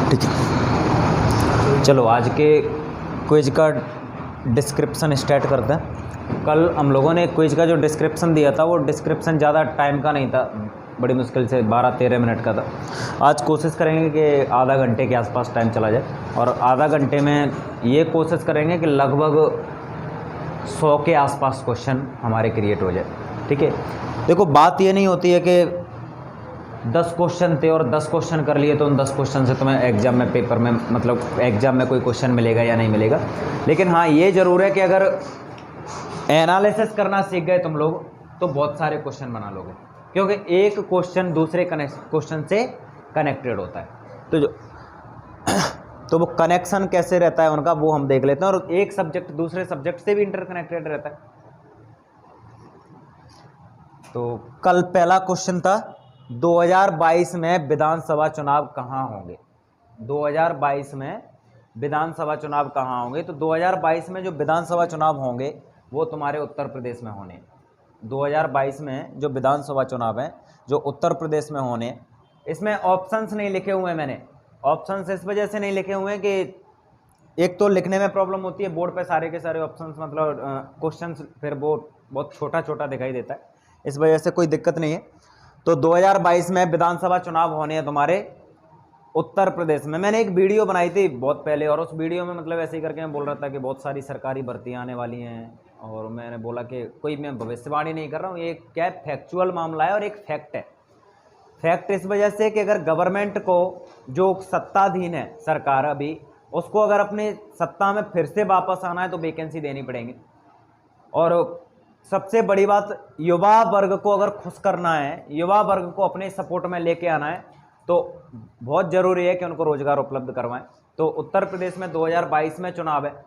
ठीक है, चलो आज के क्विज का डिस्क्रिप्शन स्टार्ट करते हैं। कल हम लोगों ने क्विज का जो डिस्क्रिप्शन दिया था वो डिस्क्रिप्शन ज़्यादा टाइम का नहीं था, बड़ी मुश्किल से 12-13 मिनट का था। आज कोशिश करेंगे कि आधा घंटे के आसपास टाइम चला जाए, और आधा घंटे में ये कोशिश करेंगे कि लगभग 100 के आसपास क्वेश्चन हमारे क्रिएट हो जाए। ठीक है, देखो बात ये नहीं होती है कि 10 क्वेश्चन थे और 10 क्वेश्चन कर लिए तो उन 10 क्वेश्चन से तुम्हें एग्जाम में पेपर में मतलब एग्जाम में कोई क्वेश्चन मिलेगा या नहीं मिलेगा। लेकिन हाँ ये ज़रूर है कि अगर एनालिसिस करना सीख गए तुम लोग तो बहुत सारे क्वेश्चन बना लोगे, क्योंकि एक क्वेश्चन दूसरे क्वेश्चन से कनेक्टेड होता है। तो वो कनेक्शन कैसे रहता है उनका वो हम देख लेते हैं, और एक सब्जेक्ट दूसरे सब्जेक्ट से भी इंटरकनेक्टेड रहता है। तो कल पहला क्वेश्चन था 2022 में विधानसभा चुनाव कहाँ होंगे। 2022 में विधानसभा चुनाव कहाँ होंगे, तो 2022 में जो विधानसभा चुनाव होंगे वो तुम्हारे उत्तर प्रदेश में होने। 2022 में जो विधानसभा चुनाव हैं जो उत्तर प्रदेश में होने, इसमें ऑप्शंस नहीं लिखे हुए हैं मैंने। ऑप्शंस इस वजह से नहीं लिखे हुए हैं कि एक तो लिखने में प्रॉब्लम होती है, बोर्ड पे सारे के सारे ऑप्शंस मतलब क्वेश्चंस फिर वो बहुत छोटा छोटा दिखाई देता है, इस वजह से कोई दिक्कत नहीं है। तो 2022 में विधानसभा चुनाव होने हैं तुम्हारे उत्तर प्रदेश में। मैंने एक वीडियो बनाई थी बहुत पहले, और उस वीडियो में मतलब ऐसे ही करके मैं बोल रहा था कि बहुत सारी सरकारी भर्तियां आने वाली हैं, और मैंने बोला कि कोई मैं भविष्यवाणी नहीं कर रहा हूँ, ये क्या फैक्चुअल मामला है और एक फैक्ट है। फैक्ट इस वजह से कि अगर गवर्नमेंट को जो सत्ताधीन है सरकार अभी, उसको अगर अपने सत्ता में फिर से वापस आना है तो वैकेंसी देनी पड़ेगी। और सबसे बड़ी बात, युवा वर्ग को अगर खुश करना है, युवा वर्ग को अपने सपोर्ट में लेके आना है, तो बहुत ज़रूरी है कि उनको रोजगार उपलब्ध करवाएं। तो उत्तर प्रदेश में 2022 में चुनाव है,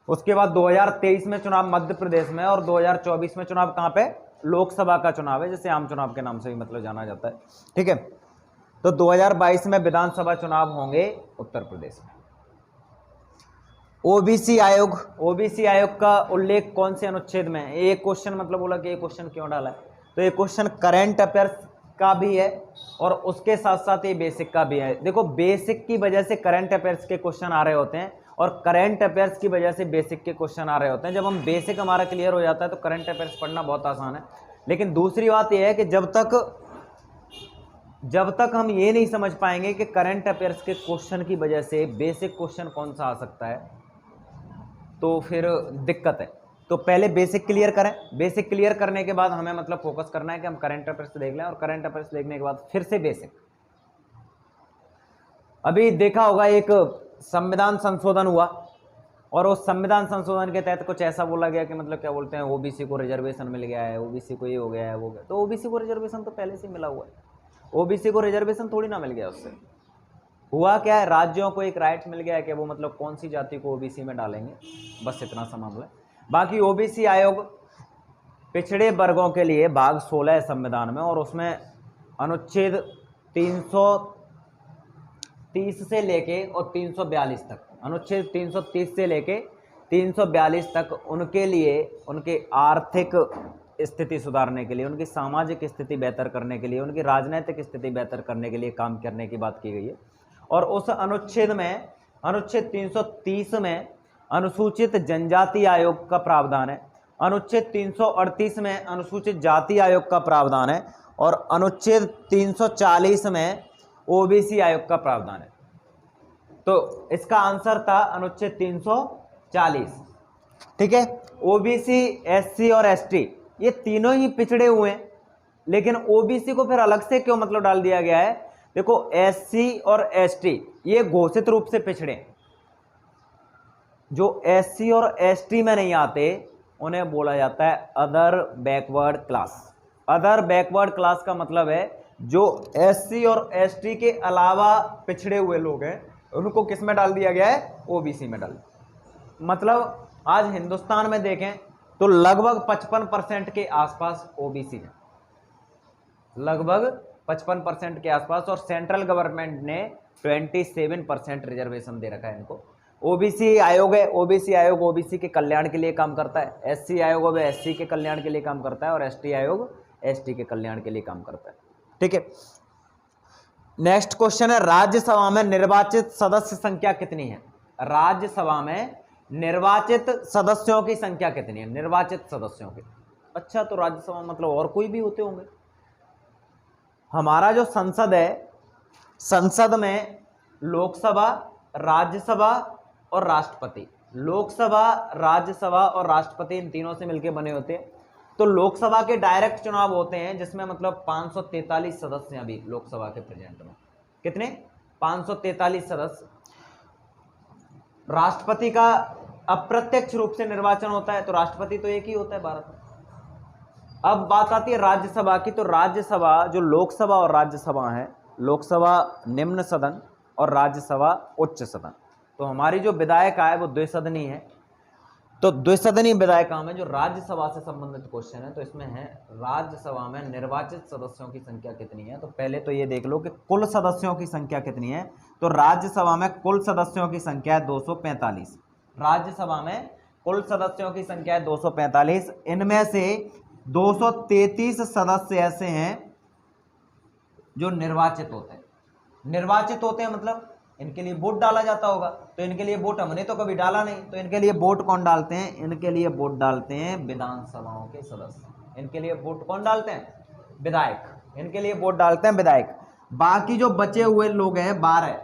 उसके बाद 2023 में चुनाव मध्य प्रदेश में, और 2024 में चुनाव कहाँ पे, लोकसभा का चुनाव है, जिसे आम चुनाव के नाम से भी मतलब जाना जाता है। ठीक है, तो 2022 में विधानसभा चुनाव होंगे उत्तर प्रदेश में। ओबीसी आयोग का उल्लेख कौन से अनुच्छेद में है? एक क्वेश्चन मतलब बोला कि ये क्वेश्चन क्यों डाला है, तो ये क्वेश्चन करंट अफेयर्स का भी है और उसके साथ साथ ये बेसिक का भी है। देखो बेसिक की वजह से करंट अफेयर्स के क्वेश्चन आ रहे होते हैं, और करंट अफेयर्स की वजह से बेसिक के क्वेश्चन आ रहे होते हैं। जब हम बेसिक हमारा क्लियर हो जाता है तो करंट अफेयर्स पढ़ना बहुत आसान है। लेकिन दूसरी बात यह है कि जब तक हम ये नहीं समझ पाएंगे कि करंट अफेयर्स के क्वेश्चन की वजह से बेसिक क्वेश्चन कौन सा आ सकता है, तो फिर दिक्कत है। तो पहले बेसिक क्लियर करें, बेसिक क्लियर करने के बाद हमें मतलब फोकस करना है कि हम करंट अफेयर्स देख लें, और करंट अफेयर्स देखने के बाद फिर से बेसिक। अभी देखा होगा एक संविधान संशोधन हुआ, और उस संविधान संशोधन के तहत कुछ ऐसा बोला गया कि मतलब क्या बोलते हैं, ओबीसी को रिजर्वेशन मिल गया है, ओबीसी को ये हो गया है वो गया। तो ओबीसी को रिजर्वेशन तो पहले से मिला हुआ है, ओबीसी को रिजर्वेशन थोड़ी ना मिल गया उससे। हुआ क्या है, राज्यों को एक राइट मिल गया है कि वो मतलब कौन सी जाति को ओबीसी में डालेंगे, बस इतना सा मामला है। बाकी ओबीसी आयोग पिछड़े वर्गों के लिए भाग 16 है संविधान में, और उसमें अनुच्छेद 330 से लेके और 342 तक, अनुच्छेद 330 से लेके 342 तक उनके लिए, उनके आर्थिक स्थिति सुधारने के लिए, उनकी सामाजिक स्थिति बेहतर करने के लिए, उनकी राजनीतिक स्थिति बेहतर करने के लिए काम करने की बात की गई है। और उस अनुच्छेद में, अनुच्छेद 330 में अनुसूचित जनजाति आयोग का प्रावधान है, अनुच्छेद 338 में अनुसूचित जाति आयोग का प्रावधान है, और अनुच्छेद 340 में ओबीसी आयोग का प्रावधान है। तो इसका आंसर था अनुच्छेद 340। ठीक है, ओबीसी, एससी और एसटी ये तीनों ही पिछड़े हुए हैं, लेकिन ओबीसी को फिर अलग से क्यों मतलब डाल दिया गया है? देखो एससी और एसटी ये घोषित रूप से पिछड़े, जो एससी और एसटी में नहीं आते उन्हें बोला जाता है other backward class. Other backward class का मतलब है जो एससी और एसटी के अलावा पिछड़े हुए लोग हैं उनको किस में डाल दिया गया है? ओबीसी में डाल। मतलब आज हिंदुस्तान में देखें तो लगभग 55% के आसपास ओबीसी है, लगभग 55% के आसपास, और सेंट्रल गवर्नमेंट ने 27% रिजर्वेशन दे रखा है इनको। ओबीसी आयोग है, ओबीसी आयोग ओबीसी के कल्याण के लिए काम करता है, एससी आयोग अब एससी के कल्याण के लिए काम करता है, और एसटी आयोग एसटी के कल्याण के लिए काम करता है। ठीक है, नेक्स्ट क्वेश्चन है, राज्यसभा में निर्वाचित सदस्य संख्या कितनी है? राज्यसभा में निर्वाचित सदस्यों की संख्या कितनी है? निर्वाचित सदस्यों की। अच्छा, तो राज्यसभा मतलब और कोई भी होते होंगे। हमारा जो संसद है, संसद में लोकसभा, राज्यसभा और राष्ट्रपति, लोकसभा, राज्यसभा और राष्ट्रपति इन तीनों से मिलकर बने होते हैं। तो लोकसभा के डायरेक्ट चुनाव होते हैं जिसमें मतलब 543 सदस्य हैं अभी लोकसभा के प्रेजेंट में। कितने? 543 सदस्य। राष्ट्रपति का अप्रत्यक्ष रूप से निर्वाचन होता है, तो राष्ट्रपति तो एक ही होता है भारत में। अब बात आती है राज्यसभा की, तो राज्यसभा जो लोकसभा और राज्यसभा है, लोकसभा निम्न सदन और राज्यसभा उच्च सदन। तो हमारी जो विधायिका है वो द्विसदनी है। तो द्विसदनी विधायिका में जो राज्यसभा से संबंधित क्वेश्चन है, तो इसमें है राज्यसभा में निर्वाचित सदस्यों की संख्या कितनी है। तो पहले तो ये देख लो कि कुल सदस्यों की संख्या कितनी है। तो राज्यसभा में कुल सदस्यों की संख्या है 245। राज्यसभा में कुल सदस्यों की संख्या है 245। इनमें से 233 सदस्य ऐसे हैं जो निर्वाचित होते हैं। निर्वाचित होते हैं मतलब इनके लिए वोट डाला जाता होगा। तो इनके लिए वोट हमने तो कभी डाला नहीं, तो इनके लिए वोट कौन डालते हैं? इनके लिए वोट डालते हैं विधानसभाओं के सदस्य। इनके लिए वोट कौन डालते हैं? विधायक। इनके लिए वोट डालते हैं विधायक। बाकी जो बचे हुए लोग हैं 12,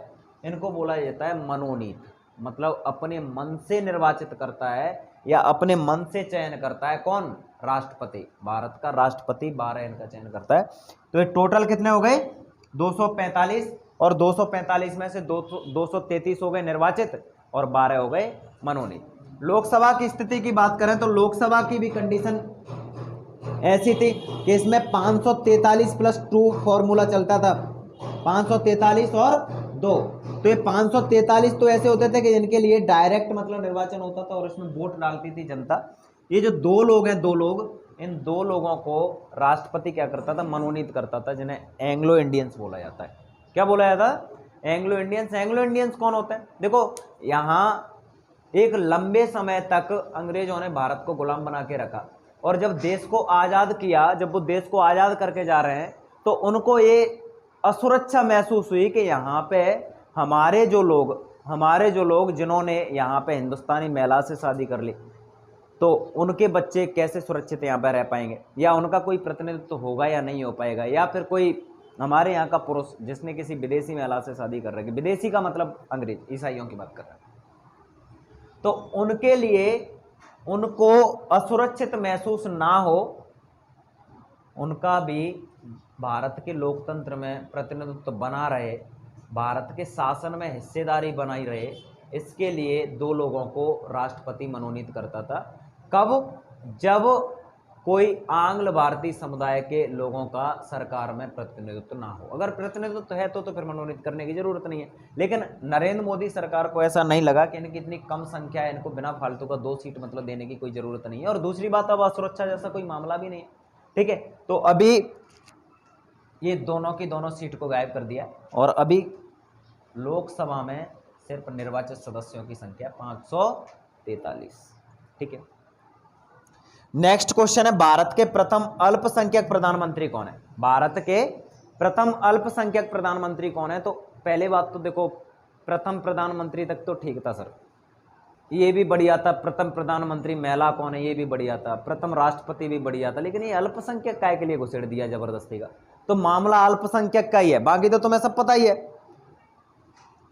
इनको बोला जाता है मनोनीत। मतलब अपने मन से निर्वाचित करता है या अपने मन से चयन करता है कौन? राष्ट्रपति। भारत का राष्ट्रपति 12 इनका चयन करता है। तो ये टोटल कितने हो गए? 245, और 245 में से 233 हो गए निर्वाचित और 12 हो गए मनोनीत। लोकसभा की स्थिति की बात करें तो लोकसभा की भी कंडीशन ऐसी थी कि इसमें 543 प्लस 2 फॉर्मूला चलता था, 543 और 2। तो ये 543 तो ऐसे होते थे कि जिनके लिए डायरेक्ट मतलब निर्वाचन होता था और इसमें वोट डालती थी जनता। ये जो 2 लोग हैं, 2 लोग, इन 2 लोगों को राष्ट्रपति क्या करता था? मनोनीत करता था, जिन्हें एंग्लो इंडियंस बोला जाता है। क्या बोला जाता है? Anglo Indians. एंग्लो इंडियंस कौन होते हैं? देखो, यहाँ एक लंबे समय तक अंग्रेजों ने भारत को गुलाम बना के रखा, और जब देश को आज़ाद किया, जब वो देश को आज़ाद करके जा रहे हैं, तो उनको ये असुरक्षा महसूस हुई कि यहाँ पे हमारे जो लोग जिन्होंने यहाँ पे हिंदुस्तानी महिला से शादी कर ली, तो उनके बच्चे कैसे सुरक्षित यहाँ पर रह पाएंगे, या उनका कोई प्रतिनिधित्व होगा या नहीं हो पाएगा, या फिर कोई हमारे यहाँ का पुरुष जिसने किसी विदेशी महिला से शादी कर रखी, विदेशी का मतलब अंग्रेज, ईसाइयों की बात कर रहे हैं, तो उनके लिए उनको असुरक्षित महसूस ना हो, उनका भी भारत के लोकतंत्र में प्रतिनिधित्व बना रहे, भारत के शासन में हिस्सेदारी बनाई रहे, इसके लिए 2 लोगों को राष्ट्रपति मनोनीत करता था। कब? जब कोई आंग्ल भारतीय समुदाय के लोगों का सरकार में प्रतिनिधित्व ना हो। अगर प्रतिनिधित्व है तो फिर मनोनीत करने की जरूरत नहीं है। लेकिन नरेंद्र मोदी सरकार को ऐसा नहीं लगा कि इनकी इतनी कम संख्या है, इनको बिना फालतू का 2 सीट मतलब देने की कोई जरूरत नहीं है। और दूसरी बात, अब असुरक्षा जैसा कोई मामला भी नहीं है, ठीक है। तो अभी ये दोनों की दोनों सीट को गायब कर दिया, और अभी लोकसभा में सिर्फ निर्वाचित सदस्यों की संख्या 543, ठीक है। नेक्स्ट क्वेश्चन है, भारत के प्रथम अल्पसंख्यक प्रधानमंत्री कौन है? भारत के प्रथम अल्पसंख्यक प्रधानमंत्री कौन है? तो पहले बात तो देखो, प्रथम प्रधानमंत्री तक तो ठीक था सर, ये भी बढ़िया था। प्रथम प्रधानमंत्री महिला कौन है? ये भी बढ़िया था। प्रथम राष्ट्रपति भी बढ़िया था। लेकिन ये अल्पसंख्यक काय के लिए घुसेड़ दिया जबरदस्ती का? तो मामला अल्पसंख्यक का ही है, बाकी तो तुम्हें सब पता ही है।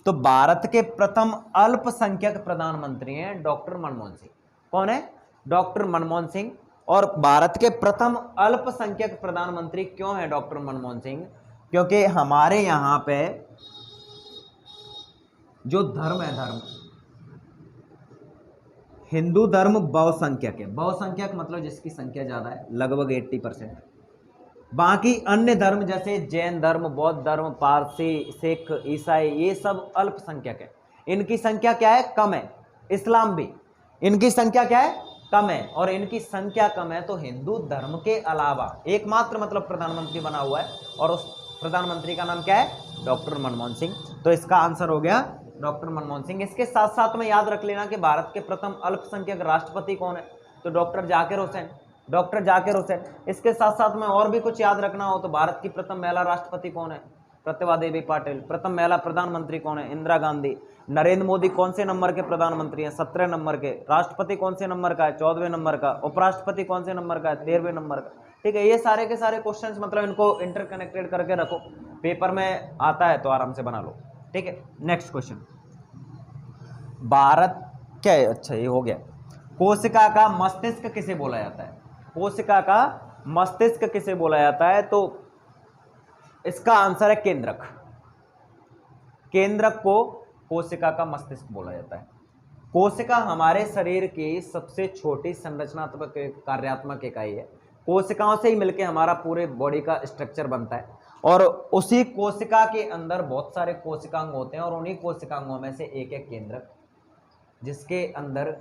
तो भारत के प्रथम अल्पसंख्यक प्रधानमंत्री हैं डॉक्टर मनमोहन सिंह। कौन है? डॉक्टर मनमोहन सिंह। और भारत के प्रथम अल्पसंख्यक प्रधानमंत्री क्यों है डॉक्टर मनमोहन सिंह? क्योंकि हमारे यहां पे जो धर्म है, धर्म हिंदू धर्म बहुसंख्यक है। बहुसंख्यक मतलब जिसकी संख्या ज्यादा है, लगभग 80%। बाकी अन्य धर्म जैसे जैन धर्म, बौद्ध धर्म, पारसी, सिख, ईसाई, ये सब अल्पसंख्यक है। इनकी संख्या क्या है? कम है। इस्लाम भी, इनकी संख्या क्या है? कम है। और इनकी संख्या कम है तो हिंदू धर्म के अलावा एकमात्र मतलब प्रधानमंत्री बना हुआ है, और उस प्रधानमंत्री का नाम क्या है? डॉक्टर मनमोहन सिंह। तो इसका आंसर हो गया डॉक्टर मनमोहन सिंह। इसके साथ साथ में याद रख लेना कि भारत के प्रथम अल्पसंख्यक राष्ट्रपति कौन है? तो डॉक्टर जाकिर हुसैन, डॉक्टर जाकिर हुसैन। इसके साथ साथ में और भी कुछ याद रखना हो तो भारत की प्रथम महिला राष्ट्रपति कौन है? प्रतिभा देवी पाटिल। प्रथम महिला प्रधानमंत्री कौन है? इंदिरा गांधी। नरेंद्र मोदी कौन से नंबर के प्रधानमंत्री हैं? 17 नंबर के। राष्ट्रपति कौन से नंबर का है? 14वें नंबर का। उपराष्ट्रपति कौन से नंबर का है? 13वें नंबर का। ठीक है, ये सारे के सारे क्वेश्चंस मतलब इनको इंटरकनेक्टेड करके रखो, पेपर में आता है तो आराम से बना लो। ठीक है, नेक्स्ट क्वेश्चन। भारत क्या है? अच्छा ये हो गया। कोशिका का मस्तिष्क किसे बोला जाता है? कोशिका का मस्तिष्क किसे बोला जाता है? तो इसका आंसर है केंद्रक। केंद्रक को कोशिका का मस्तिष्क बोला जाता है। कोशिका हमारे शरीर की सबसे छोटी संरचनात्मक कार्यात्मक इकाई है। कोशिकाओं से ही मिलकर हमारा पूरे बॉडी का स्ट्रक्चर बनता है और उसी कोशिका के अंदर बहुत सारे कोशिकांग होते हैं और उन्हीं कोशिकांगों में से एक है केंद्रक, जिसके अंदर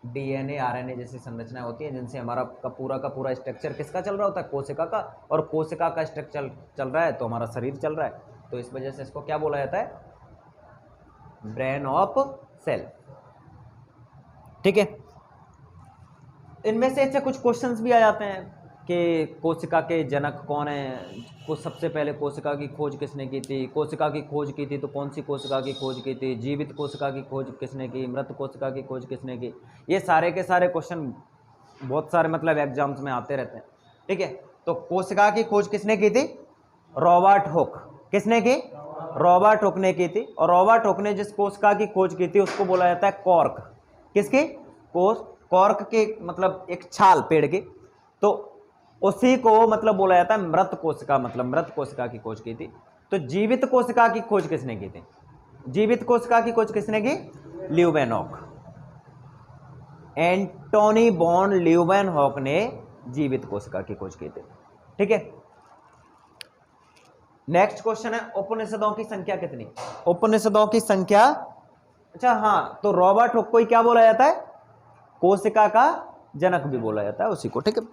डीएनए आरएनए जैसी संरचनाएं होती हैं, जिनसे हमारा का पूरा स्ट्रक्चर किसका चल रहा होता है? कोशिका का। और कोशिका का स्ट्रक्चर चल रहा है तो हमारा शरीर चल रहा है, तो इस वजह से इसको क्या बोला जाता है? Brain of cell. ठीक है, इनमें से अच्छा कुछ क्वेश्चंस भी आ जाते हैं कि कोशिका के जनक कौन है? को सबसे पहले कोशिका की खोज किसने की थी? कोशिका की खोज की थी तो कौन सी कोशिका की खोज की थी? जीवित कोशिका की खोज किसने की? मृत कोशिका की खोज किसने की? ये सारे के सारे क्वेश्चन बहुत सारे मतलब एग्जाम्स में आते रहते हैं। ठीक है, तो कोशिका की खोज किसने की थी? Robert Hooke. किसने की? रॉबर्ट हुक ने की थी। और रॉबर्ट हुक ने जिस कोशिका की खोज की थी उसको बोला जाता है कॉर्क। किसकी? कॉर्क के मतलब एक छाल पेड़ की, तो उसी को मतलब बोला जाता है मृत कोशिका, मतलब मृत कोशिका की खोज की थी। तो जीवित कोशिका की खोज किसने की थी? जीवित कोशिका की खोज किसने की? ल्यूवेनहॉक। एंटोनी वॉन ल्यूवेनहॉक ने जीवित कोशिका की खोज की थी। ठीक है, नेक्स्ट क्वेश्चन है उपनिषदों की संख्या कितनी? उपनिषदों की संख्या, अच्छा हाँ, तो रॉबर्ट हुक को ही क्या बोला जाता है? कोशिका का जनक भी बोला जाता है उसी को। ठीक है,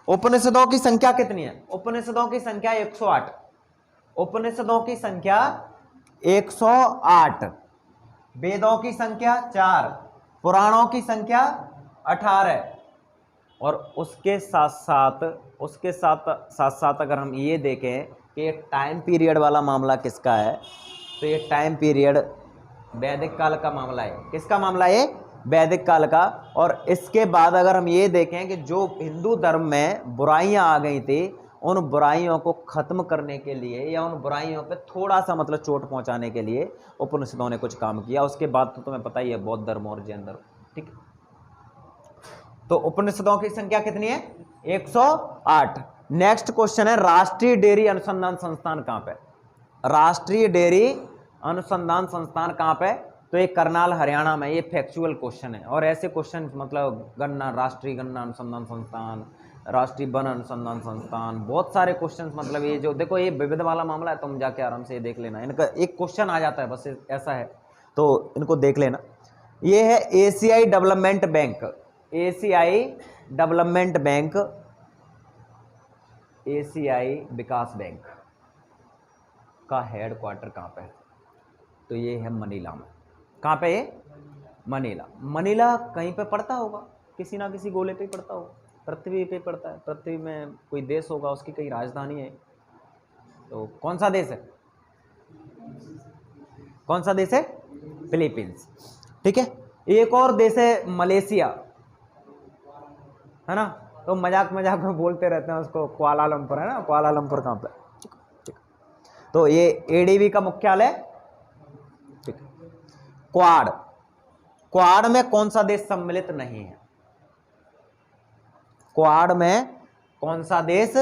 उपनिषदों की संख्या कितनी है? उपनिषदों की संख्या 108। उपनिषदों की संख्या 108। वेदों की संख्या 4। पुराणों की संख्या 18। और उसके साथ अगर हम ये देखें कि ये टाइम पीरियड वाला मामला किसका है, तो ये टाइम पीरियड वैदिक काल का मामला है। किसका मामला है? वैदिक काल का। और इसके बाद अगर हम ये देखें कि जो हिंदू धर्म में बुराइयां आ गई थी, उन बुराइयों को खत्म करने के लिए या उन बुराइयों पे थोड़ा सा मतलब चोट पहुंचाने के लिए उपनिषदों ने कुछ काम किया। उसके बाद तो तुम्हें पता ही है बौद्ध धर्म और जैन धर्म। ठीक है, तो उपनिषदों की संख्या कितनी है? 108। नेक्स्ट क्वेश्चन है राष्ट्रीय डेयरी अनुसंधान संस्थान कहां पे? राष्ट्रीय डेयरी अनुसंधान संस्थान कहां पे? तो ये करनाल हरियाणा में। ये फैक्चुअल क्वेश्चन है और ऐसे क्वेश्चन मतलब गन्ना, राष्ट्रीय गन्ना अनुसंधान संस्थान, राष्ट्रीय वन अनुसंधान संस्थान, बहुत सारे क्वेश्चंस मतलब ये जो देखो ये विविध वाला मामला है, तुम जाके आराम से ये देख लेना। इनका एक क्वेश्चन आ जाता है बस, ऐसा है तो इनको देख लेना। ये है एशियाई डेवलपमेंट बैंक। एशियाई डेवलपमेंट बैंक, एशियाई विकास बैंक का हेडक्वार्टर कहाँ पे है? तो ये है मनीला में। कहाँ पे है? मनीला। मनीला कहीं पे पड़ता होगा, किसी ना किसी गोले पे ही पड़ता होगा, पृथ्वी पे पड़ता है। पृथ्वी में कोई देश होगा, उसकी कहीं राजधानी है। तो कौन सा देश है? कौन सा देश है? फिलीपींस। ठीक है, एक और देश है मलेशिया, है ना? तो मजाक मजाक में बोलते रहते हैं उसको कुआलालंपुर, है ना? कुआलालंपुर कहाँ पे? ठीक। तो ये एडीबी का मुख्यालय। ठीक। क्वाड, क्वाड में कौन सा देश सम्मिलित नहीं है? क्वाड में कौन सा देश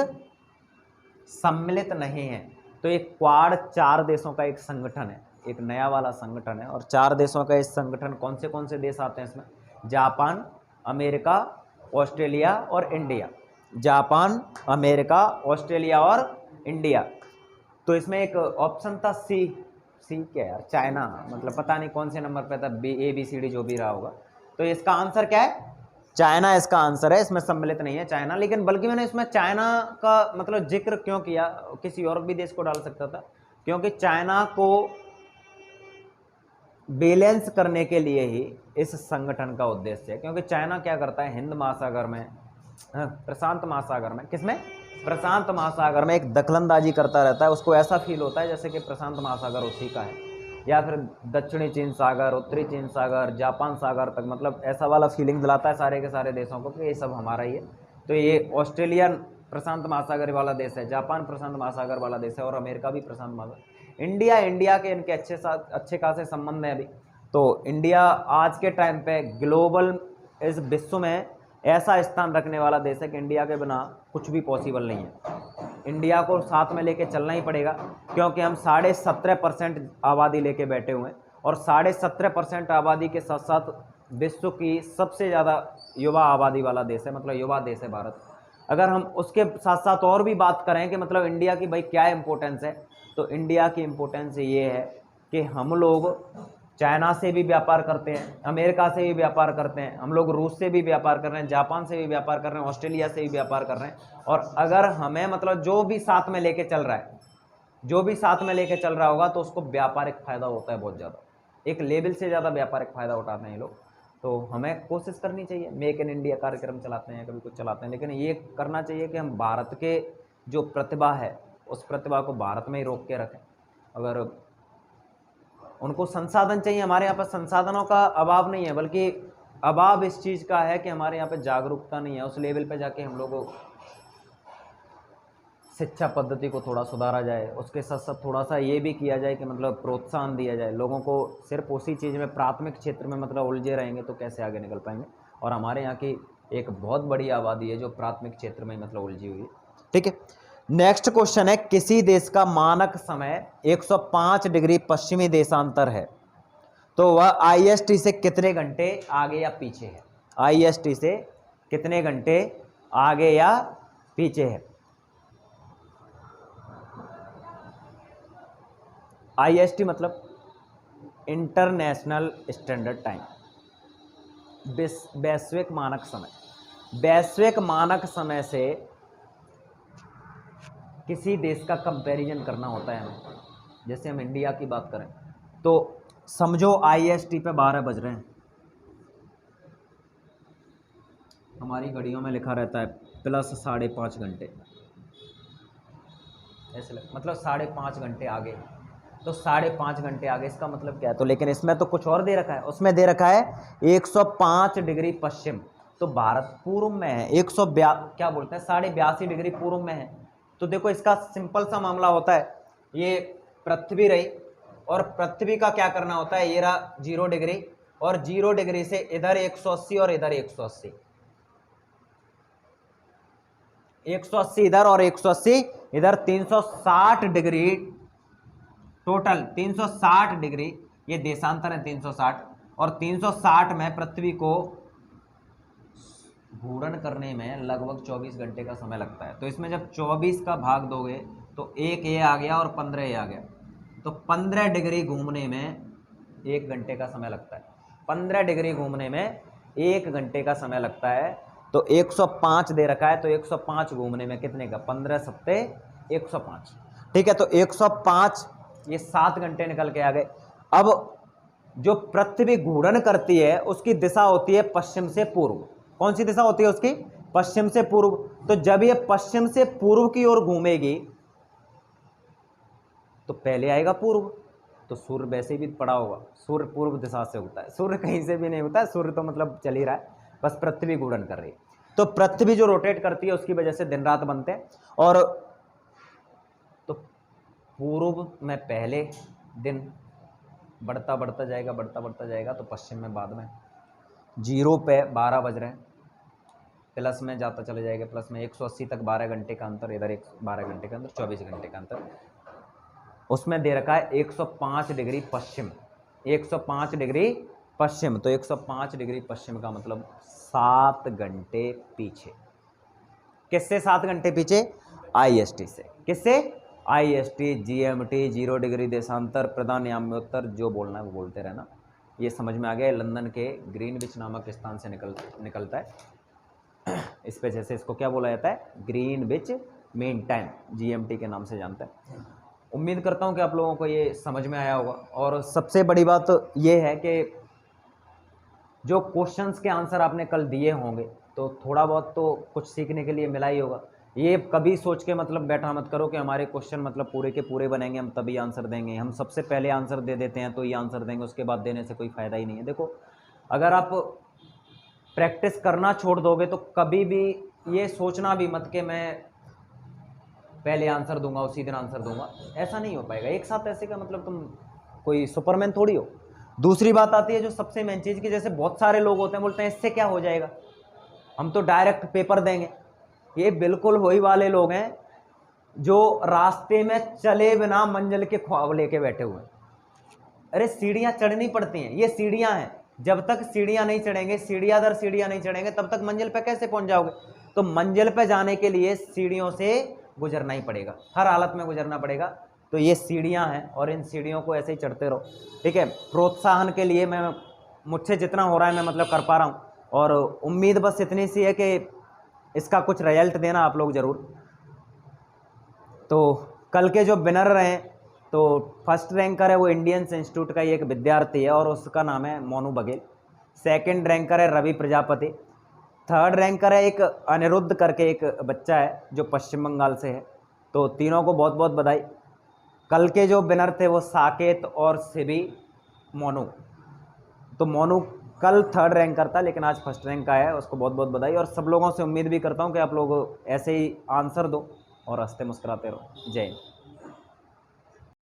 सम्मिलित नहीं है? तो ये क्वाड 4 देशों का एक संगठन है, एक नया वाला संगठन है। और 4 देशों का इस संगठन कौन से देश आते हैं इसमें? जापान, अमेरिका, ऑस्ट्रेलिया और इंडिया। जापान, अमेरिका, ऑस्ट्रेलिया और इंडिया। तो इसमें एक ऑप्शन था सी क्या यार, चाइना, मतलब पता नहीं कौन से नंबर पे था, ABCD जो भी रहा होगा। तो इसका आंसर क्या है? चाइना इसका आंसर है, इसमें सम्मिलित नहीं है चाइना। लेकिन बल्कि मैंने इसमें चाइना का मतलब जिक्र क्यों किया, किसी और भी देश को डाल सकता था, क्योंकि चाइना को बैलेंस करने के लिए ही इस संगठन का उद्देश्य है। क्योंकि चाइना क्या करता है, हिंद महासागर में, प्रशांत महासागर में, किसमें? प्रशांत महासागर में एक दखलंदाजी करता रहता है, उसको ऐसा फील होता है जैसे कि प्रशांत महासागर उसी का है, या फिर दक्षिणी चीन सागर, उत्तरी चीन सागर, जापान सागर तक, मतलब ऐसा वाला फीलिंग दिलाता है सारे के सारे देशों को कि ये सब हमारा ही है। तो ये ऑस्ट्रेलिया प्रशांत महासागर वाला देश है, जापान प्रशांत महासागर वाला देश है, और अमेरिका भी प्रशांत महासागर। इंडिया के इनके अच्छे खासे संबंध हैं अभी। तो इंडिया आज के टाइम पे ग्लोबल इस विश्व में ऐसा स्थान रखने वाला देश है कि इंडिया के बिना कुछ भी पॉसिबल नहीं है। इंडिया को साथ में लेके चलना ही पड़ेगा, क्योंकि हम 17.5% आबादी लेके बैठे हुए हैं, और 17.5% आबादी के साथ साथ विश्व की सबसे ज़्यादा युवा आबादी वाला देश है, मतलब युवा देश है भारत। अगर हम उसके साथ साथ और भी बात करें कि मतलब इंडिया की भाई क्या इम्पोर्टेंस है, तो इंडिया की इम्पोर्टेंस ये है कि हम लोग चाइना से भी व्यापार करते हैं, अमेरिका से भी व्यापार करते हैं, हम लोग रूस से भी व्यापार कर रहे हैं, जापान से भी व्यापार कर रहे हैं, ऑस्ट्रेलिया से भी व्यापार कर रहे हैं। और अगर हमें मतलब जो भी साथ में लेके चल रहा है, जो भी साथ में लेके चल रहा होगा, तो उसको व्यापारिक फ़ायदा होता है बहुत ज़्यादा, एक लेवल से ज़्यादा व्यापारिक फ़ायदा उठाते हैं ये लोग। तो हमें कोशिश करनी चाहिए, मेक इन इंडिया कार्यक्रम चलाते हैं, कभी कुछ चलाते हैं, लेकिन ये करना चाहिए कि हम भारत के जो प्रतिभा है उस प्रतिभा को भारत में ही रोक के रखें। अगर उनको संसाधन चाहिए, हमारे यहाँ पर संसाधनों का अभाव नहीं है, बल्कि अभाव इस चीज़ का है कि हमारे यहाँ पे जागरूकता नहीं है। उस लेवल पे जाके हम लोगों शिक्षा पद्धति को थोड़ा सुधारा जाए, उसके साथ साथ थोड़ा सा ये भी किया जाए कि मतलब प्रोत्साहन दिया जाए लोगों को। सिर्फ उसी चीज़ में प्राथमिक क्षेत्र में मतलब उलझे रहेंगे तो कैसे आगे निकल पाएंगे। और हमारे यहाँ की एक बहुत बड़ी आबादी है जो प्राथमिक क्षेत्र में मतलब उलझी हुई है। ठीक है, नेक्स्ट क्वेश्चन है, किसी देश का मानक समय 105 डिग्री पश्चिमी देशांतर है, तो वह IST से कितने घंटे आगे या पीछे है? IST से कितने घंटे आगे या पीछे है? IST मतलब इंटरनेशनल स्टैंडर्ड टाइम, वैश्विक मानक समय। वैश्विक मानक समय से किसी देश का कंपैरिजन करना होता है हमें। जैसे हम इंडिया की बात करें तो समझो IST पे 12 बज रहे हैं, हमारी घड़ियों में लिखा रहता है प्लस 5.5 घंटे, ऐसे मतलब 5.5 घंटे आगे। तो 5.5 घंटे आगे इसका मतलब क्या है? तो लेकिन इसमें तो कुछ और दे रखा है, उसमें दे रखा है 105 डिग्री पश्चिम, तो भारत पूर्व में है, क्या बोलते हैं 82.5 डिग्री पूर्व में है। तो देखो इसका सिंपल सा मामला होता है, ये पृथ्वी रही और पृथ्वी का क्या करना होता है, ये रहा 0 डिग्री, और 0 डिग्री से इधर 180 और इधर 180, 180 इधर और 180 इधर, 360 डिग्री टोटल, 360 डिग्री ये देशांतर है 360, और 360 में पृथ्वी को घूर्णन करने में लगभग 24 घंटे का समय लगता है। तो इसमें जब 24 का भाग दोगे तो 1 ये आ गया और 15 ये आ गया, तो 15 डिग्री घूमने में 1 घंटे का समय लगता है। 15 डिग्री घूमने में 1 घंटे का समय लगता है। तो 105 दे रखा है, तो 105 घूमने में कितने का, 15 सत्ते 105। ठीक है, तो 105 ये 7 घंटे निकल के आ गए। अब जो पृथ्वी घूर्णन करती है उसकी दिशा होती है पश्चिम से पूर्व। कौन सी दिशा होती है उसकी? पश्चिम से पूर्व। तो जब ये पश्चिम से पूर्व की ओर घूमेगी तो पहले आएगा पूर्व, तो सूर्य वैसे भी पड़ा होगा, सूर्य पूर्व दिशा से होता है, सूर्य कहीं से भी नहीं होता है, सूर्य तो मतलब चल ही रहा है, बस पृथ्वी घूर्णन कर रही है। तो पृथ्वी जो रोटेट करती है उसकी वजह से दिन रात बनते हैं, और तो पूर्व में पहले दिन बढ़ता बढ़ता जाएगा, तो पश्चिम में बाद में। 0 पे 12 बज रहे हैं, प्लस में जाता चले जाएगा, प्लस में 180 तक 12 घंटे का अंतर, इधर 12 घंटे का अंतर, 24 घंटे का अंतर। उसमें दे रखा है 105 डिग्री पश्चिम, 105 डिग्री पश्चिम, तो 105 डिग्री पश्चिम का मतलब 7 घंटे पीछे। किससे 7 घंटे पीछे? IST से। किससे? IST, GMT, 0 डिग्री देशांतर, प्रधान याम्योत्तर, जो बोलना है वो बोलते रहना। ये समझ में आ गया, लंदन के ग्रीनविच नामक स्थान से निकलता है। इस पे जैसे इसको क्या बोला जाता है, ग्रीनविच मीन टाइम, GMT के नाम से जानते हैं। उम्मीद करता हूँ कि आप लोगों को ये समझ में आया होगा। और सबसे बड़ी बात ये है कि जो क्वेश्चंस के आंसर आपने कल दिए होंगे तो थोड़ा बहुत तो कुछ सीखने के लिए मिला ही होगा, ये कभी सोच के मतलब बैठा मत करो कि हमारे क्वेश्चन मतलब पूरे के पूरे बनेंगे, हम तभी आंसर देंगे, हम सबसे पहले आंसर दे देते हैं तो ये आंसर देंगे, उसके बाद देने से कोई फ़ायदा ही नहीं है। देखो अगर आप प्रैक्टिस करना छोड़ दोगे तो कभी भी ये सोचना भी मत कि मैं पहले आंसर दूंगा उसी दिन आंसर दूंगा, ऐसा नहीं हो पाएगा एक साथ। ऐसे का मतलब तुम कोई सुपरमैन थोड़ी हो। दूसरी बात आती है जो सबसे मेन चीज़ की, जैसे बहुत सारे लोग होते हैं बोलते हैं इससे क्या हो जाएगा, हम तो डायरेक्ट पेपर देंगे। ये बिल्कुल वही वाले लोग हैं जो रास्ते में चले बिना मंजिल के ख्वाब लेके बैठे हुए हैं। अरे सीढ़ियाँ चढ़नी पड़ती हैं, ये सीढ़ियाँ हैं, जब तक सीढ़ियाँ नहीं चढ़ेंगे, सीढ़ियाँ दर सीढ़ियाँ नहीं चढ़ेंगे, तब तक मंजिल पे कैसे पहुंच जाओगे। तो मंजिल पे जाने के लिए सीढ़ियों से गुजरना ही पड़ेगा, हर हालत में गुजरना पड़ेगा। तो ये सीढ़ियाँ हैं और इन सीढ़ियों को ऐसे ही चढ़ते रहो, ठीक है। प्रोत्साहन के लिए मैं मुझसे जितना हो रहा है मैं मतलब कर पा रहा हूँ, और उम्मीद बस इतनी सी है कि इसका कुछ रिजल्ट देना आप लोग ज़रूर। तो कल के जो विनर रहे, तो फर्स्ट रैंकर है वो इंडियन इंस्टीट्यूट का ही एक विद्यार्थी है और उसका नाम है मोनू बघेल। सेकंड रैंकर है रवि प्रजापति। थर्ड रैंकर है एक अनिरुद्ध करके एक बच्चा है जो पश्चिम बंगाल से है। तो तीनों को बहुत बहुत बधाई। कल के जो विनर थे वो साकेत और शिवी मोनू। तो मोनू कल थर्ड रैंकर था लेकिन आज फर्स्ट रैंक आया है, उसको बहुत बहुत बधाई। और सब लोगों से उम्मीद भी करता हूँ कि आप लोग ऐसे ही आंसर दो और हंसते मुस्कुराते रहो। जय हिंद।